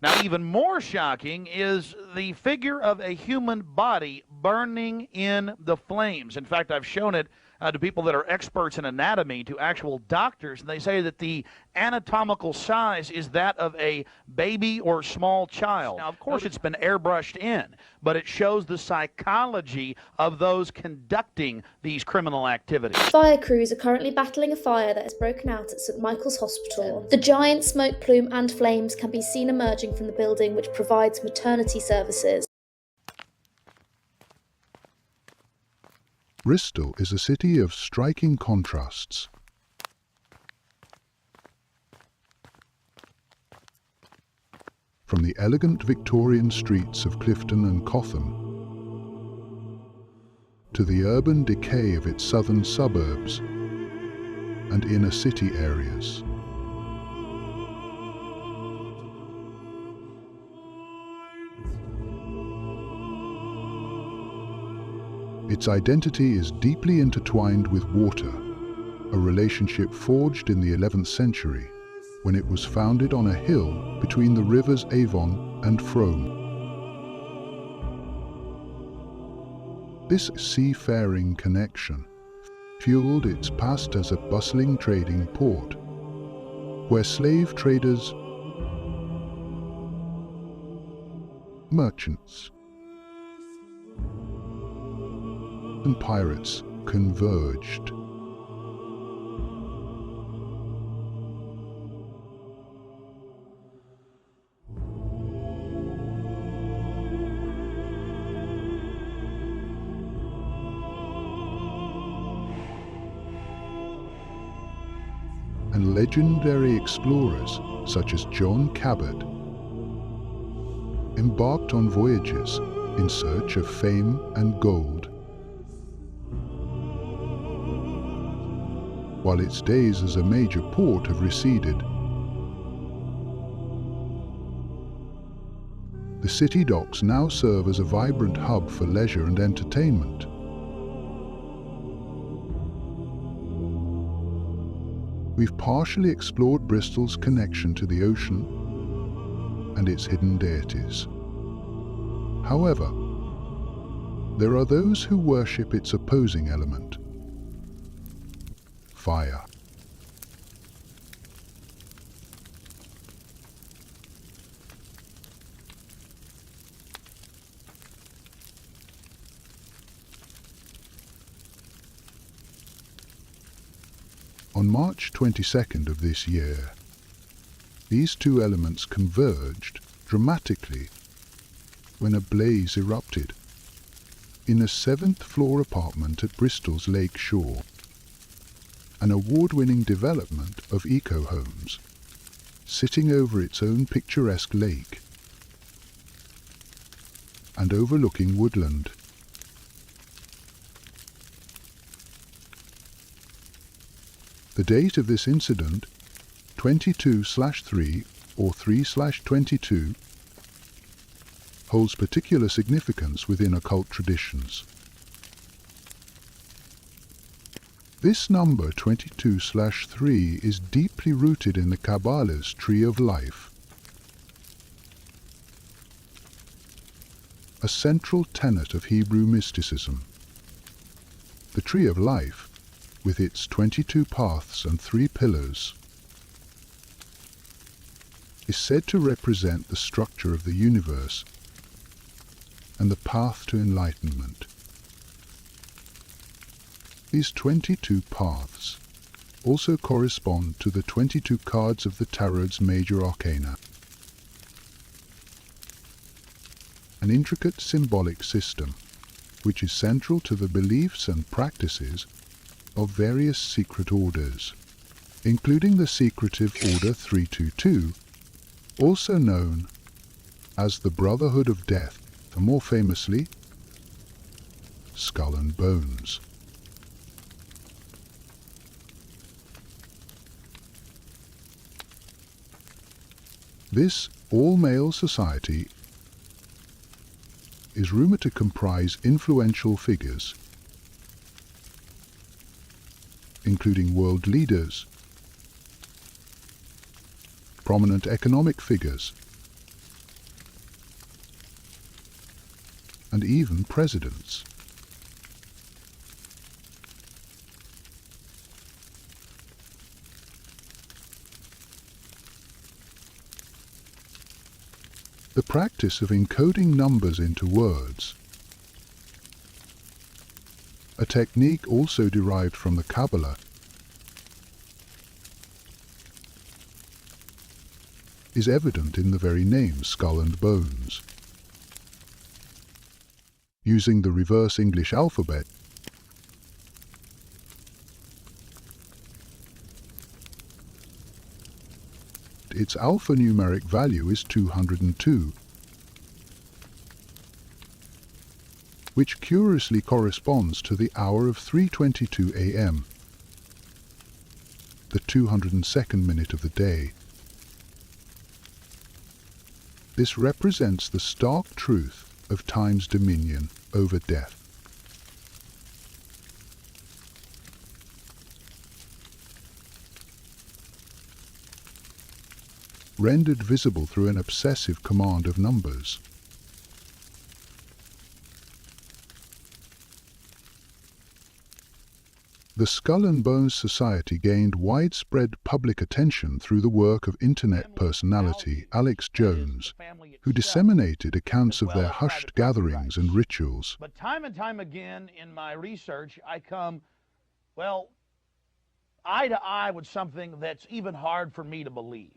Now, even more shocking is the figure of a human body burning in the flames. In fact, I've shown it to people that are experts in anatomy, to actual doctors, and they say that the anatomical size is that of a baby or small child. Now, of course, it's been airbrushed in, but it shows the psychology of those conducting these criminal activities. Fire crews are currently battling a fire that has broken out at St Michael's Hospital. The giant smoke plume and flames can be seen emerging from the building, which provides maternity services. Bristol is a city of striking contrasts. From the elegant Victorian streets of Clifton and Cotham to the urban decay of its southern suburbs and inner city areas. Its identity is deeply intertwined with water, a relationship forged in the 11th century when it was founded on a hill between the rivers Avon and Frome. This seafaring connection fueled its past as a bustling trading port, where slave traders, merchants, and pirates converged. And legendary explorers such as John Cabot embarked on voyages in search of fame and gold. While its days as a major port have receded, the city docks now serve as a vibrant hub for leisure and entertainment. We've partially explored Bristol's connection to the ocean and its hidden deities. However, there are those who worship its opposing element: fire. On March 22nd of this year, these two elements converged dramatically when a blaze erupted in a 7th-floor apartment at Bristol's Lake Shore, an award-winning development of eco-homes, sitting over its own picturesque lake and overlooking woodland. The date of this incident, 22/3 or 3/22, holds particular significance within occult traditions. This number 22/3 is deeply rooted in the Kabbalah's Tree of Life, a central tenet of Hebrew mysticism. The Tree of Life, with its 22 paths and 3 pillars, is said to represent the structure of the universe and the path to enlightenment. These 22 paths also correspond to the 22 cards of the Tarot's major arcana, an intricate symbolic system which is central to the beliefs and practices of various secret orders, including the secretive Order 322, also known as the Brotherhood of Death, or more famously, Skull and Bones. This all-male society is rumored to comprise influential figures, including world leaders, prominent economic figures, and even presidents. The practice of encoding numbers into words, a technique also derived from the Kabbalah, is evident in the very name Skull and Bones. Using the reverse English alphabet, its alphanumeric value is 202, which curiously corresponds to the hour of 3:22 a.m., the 202nd minute of the day. This represents the stark truth of time's dominion over death. Rendered visible through an obsessive command of numbers. The Skull and Bones Society gained widespread public attention through the work of internet personality Alex Jones, who disseminated accounts of their hushed gatherings and rituals. But time and time again in my research, I come, well, eye to eye with something that's even hard for me to believe.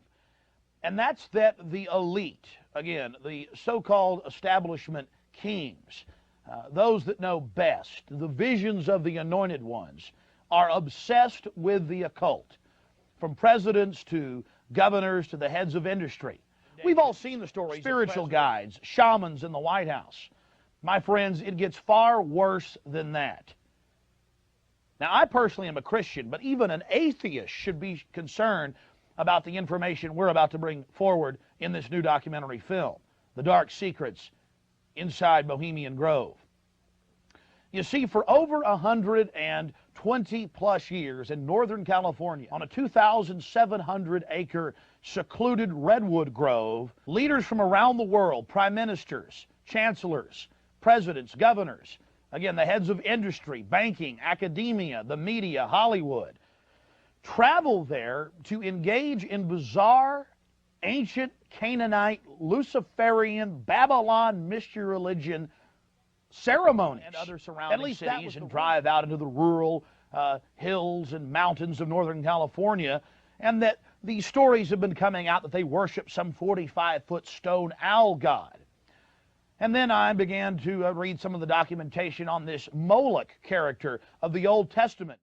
And that's that the elite, again, the so-called establishment kings, those that know best, the visions of the anointed ones, are obsessed with the occult, from presidents to governors to the heads of industry. We've all seen the stories. Spiritual guides, shamans in the White House. My friends, it gets far worse than that. Now, I personally am a Christian, but even an atheist should be concerned about the information we're about to bring forward in this new documentary film, The Dark Secrets Inside Bohemian Grove. You see, for over 120 plus years in Northern California, on a 2,700-acre secluded redwood grove, leaders from around the world, prime ministers, chancellors, presidents, governors, again, the heads of industry, banking, academia, the media, Hollywood, travel there to engage in bizarre, ancient Canaanite, Luciferian, Babylon mystery religion ceremonies and other surrounding cities, and drive out into the rural hills and mountains of Northern California, and that these stories have been coming out that they worship some 45-foot stone owl god. And then I began to read some of the documentation on this Moloch character of the Old Testament.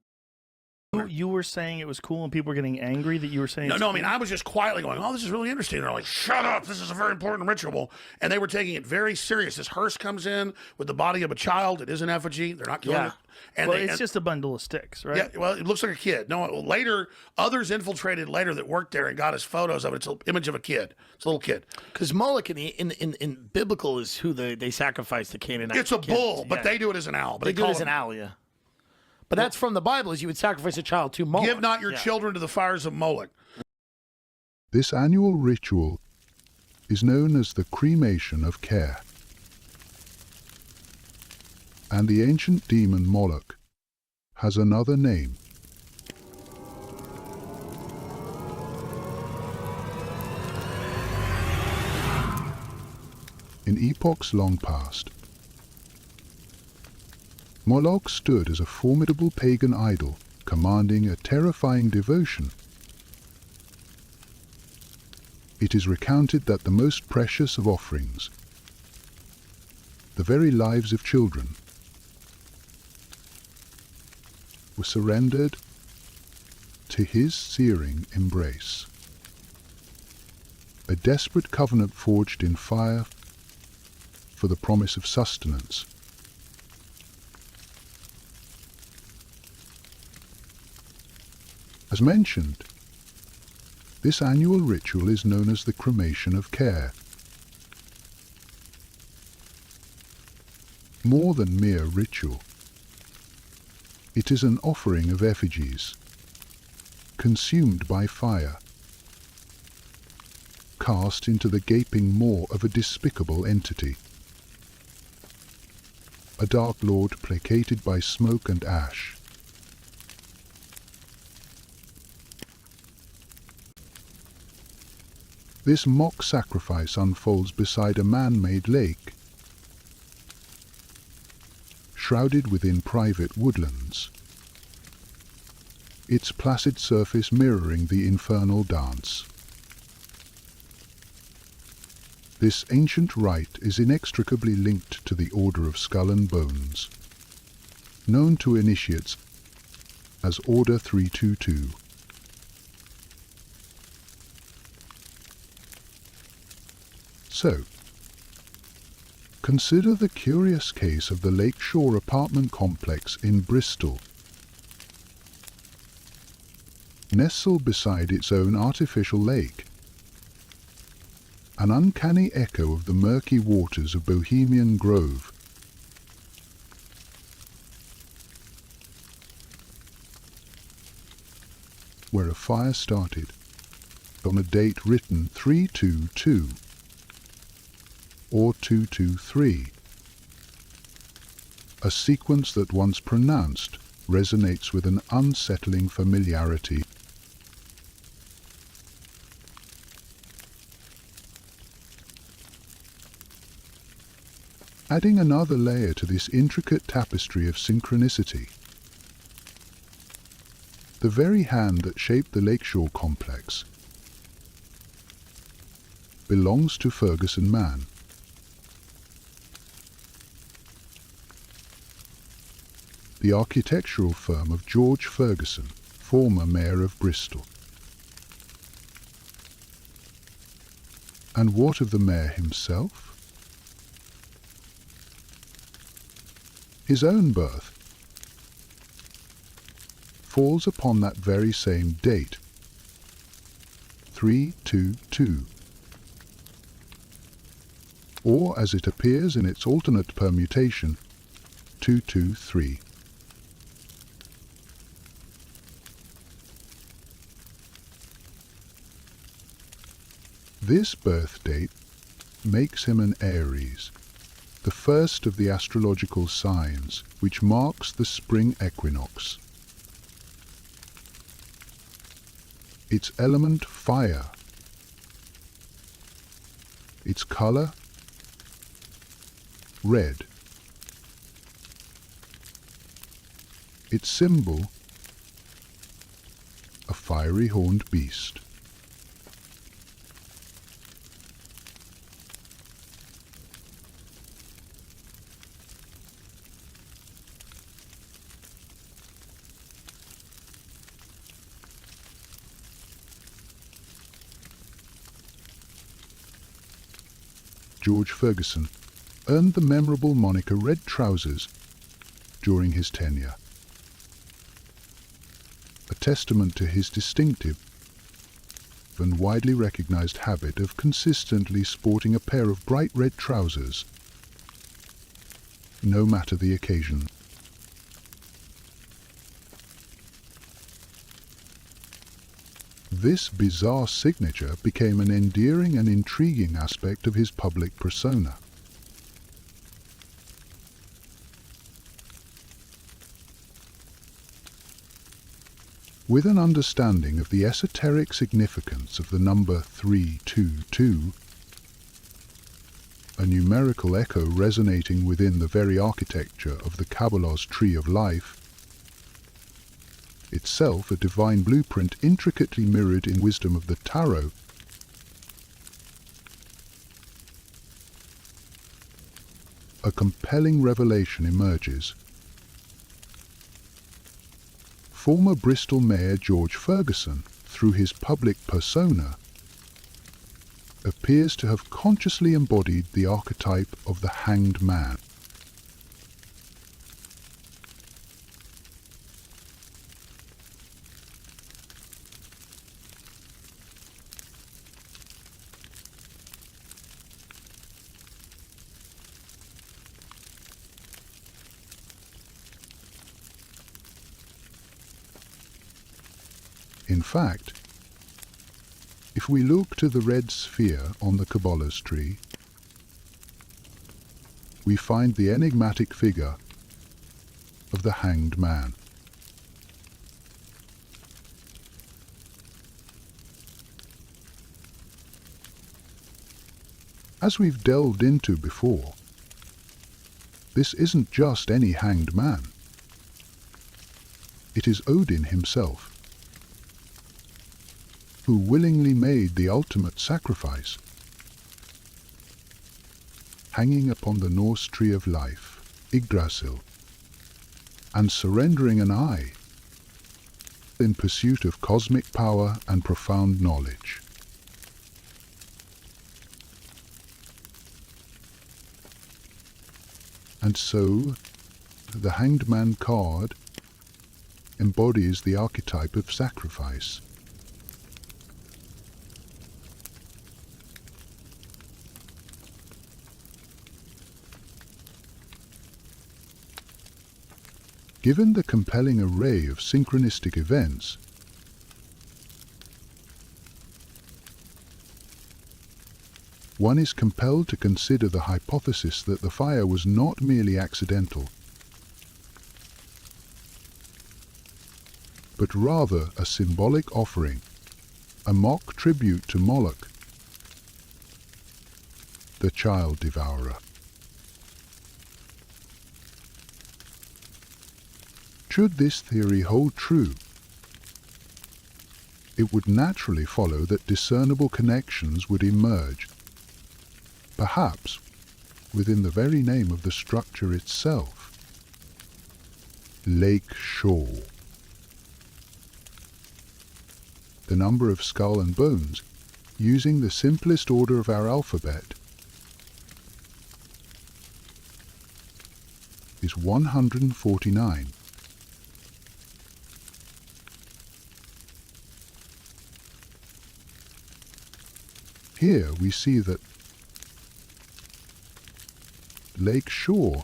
You were saying it was cool and people were getting angry that you were saying... No, I mean, I was just quietly going, oh, this is really interesting. And they're like, shut up, this is a very important ritual. And they were taking it very serious. This hearse comes in with the body of a child. It is an effigy. They're not killing it. And well, it's just a bundle of sticks, right? Yeah, well, it looks like a kid. No, later, others infiltrated later that worked there and got us photos of it. It's an image of a kid. It's a little kid. Because Moloch in biblical is who they sacrifice the Canaanite. It's a bull, but they do it as an owl. But they do it as an owl, yeah. But that's from the Bible, is you would sacrifice a child to Moloch. Give not your children to the fires of Moloch. This annual ritual is known as the cremation of care. And the ancient demon Moloch has another name. In epochs long past, Moloch stood as a formidable pagan idol, commanding a terrifying devotion. It is recounted that the most precious of offerings, the very lives of children, were surrendered to his searing embrace. A desperate covenant forged in fire for the promise of sustenance. As mentioned, this annual ritual is known as the cremation of care. More than mere ritual, it is an offering of effigies, consumed by fire, cast into the gaping maw of a despicable entity. a dark lord placated by smoke and ash. This mock sacrifice unfolds beside a man-made lake, shrouded within private woodlands, its placid surface mirroring the infernal dance. This ancient rite is inextricably linked to the Order of Skull and Bones, known to initiates as Order 322. So, consider the curious case of the Lakeshore apartment complex in Bristol. Nestled beside its own artificial lake, an uncanny echo of the murky waters of Bohemian Grove. Where a fire started on a date written 322 or 223. A sequence that once pronounced resonates with an unsettling familiarity. Adding another layer to this intricate tapestry of synchronicity, the very hand that shaped the Lakeshore complex belongs to Ferguson Man. The architectural firm of George Ferguson, former Mayor of Bristol. And what of the Mayor himself? His own birth falls upon that very same date, 322, or as it appears in its alternate permutation, 223. This birth date makes him an Aries, the first of the astrological signs which marks the spring equinox. Its element fire, its colour red, its symbol a fiery horned beast. George Ferguson earned the memorable moniker Red Trousers during his tenure, a testament to his distinctive and widely recognized habit of consistently sporting a pair of bright red trousers, no matter the occasion. This bizarre signature became an endearing and intriguing aspect of his public persona. With an understanding of the esoteric significance of the number 322, a numerical echo resonating within the very architecture of the Kabbalah's Tree of Life, itself a divine blueprint intricately mirrored in wisdom of the Tarot, a compelling revelation emerges. Former Bristol Mayor George Ferguson, through his public persona, appears to have consciously embodied the archetype of the hanged man. In fact, if we look to the red sphere on the Kabbalah's tree, we find the enigmatic figure of the hanged man. As we've delved into before, this isn't just any hanged man. It is Odin himself, who willingly made the ultimate sacrifice, hanging upon the Norse tree of life, Yggdrasil, and surrendering an eye in pursuit of cosmic power and profound knowledge. And so, the Hanged Man card embodies the archetype of sacrifice. Given the compelling array of synchronistic events, one is compelled to consider the hypothesis that the fire was not merely accidental, but rather a symbolic offering, a mock tribute to Moloch, the child devourer. Should this theory hold true, it would naturally follow that discernible connections would emerge, perhaps within the very name of the structure itself, Lake Shore. The number of skull and bones, using the simplest order of our alphabet, is 149. Here we see that Lake Shore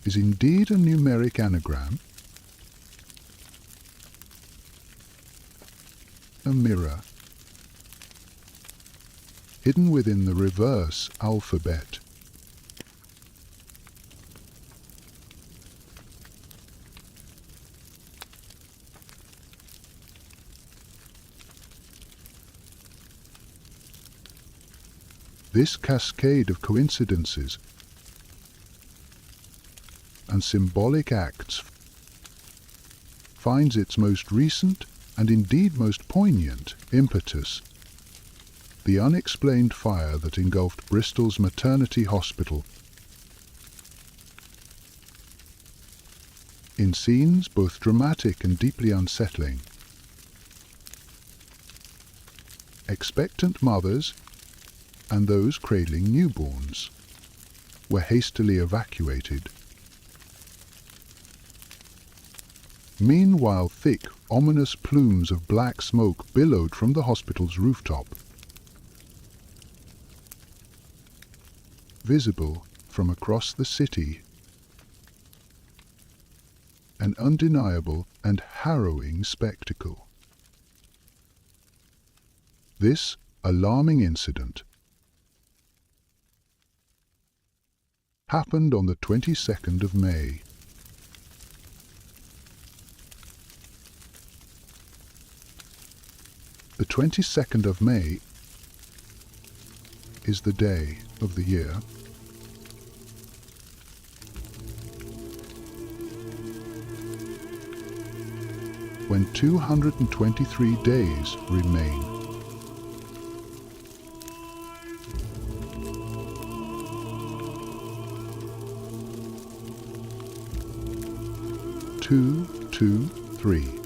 is indeed a numeric anagram, a mirror, hidden within the reverse alphabet. This cascade of coincidences and symbolic acts finds its most recent and indeed most poignant impetus, the unexplained fire that engulfed Bristol's maternity hospital. In scenes both dramatic and deeply unsettling, expectant mothers and those cradling newborns were hastily evacuated. Meanwhile, thick, ominous plumes of black smoke billowed from the hospital's rooftop, visible from across the city. An undeniable and harrowing spectacle. This alarming incident happened on the 22nd of May. The 22nd of May is the day of the year when 223 days remain. Two, 2, 3.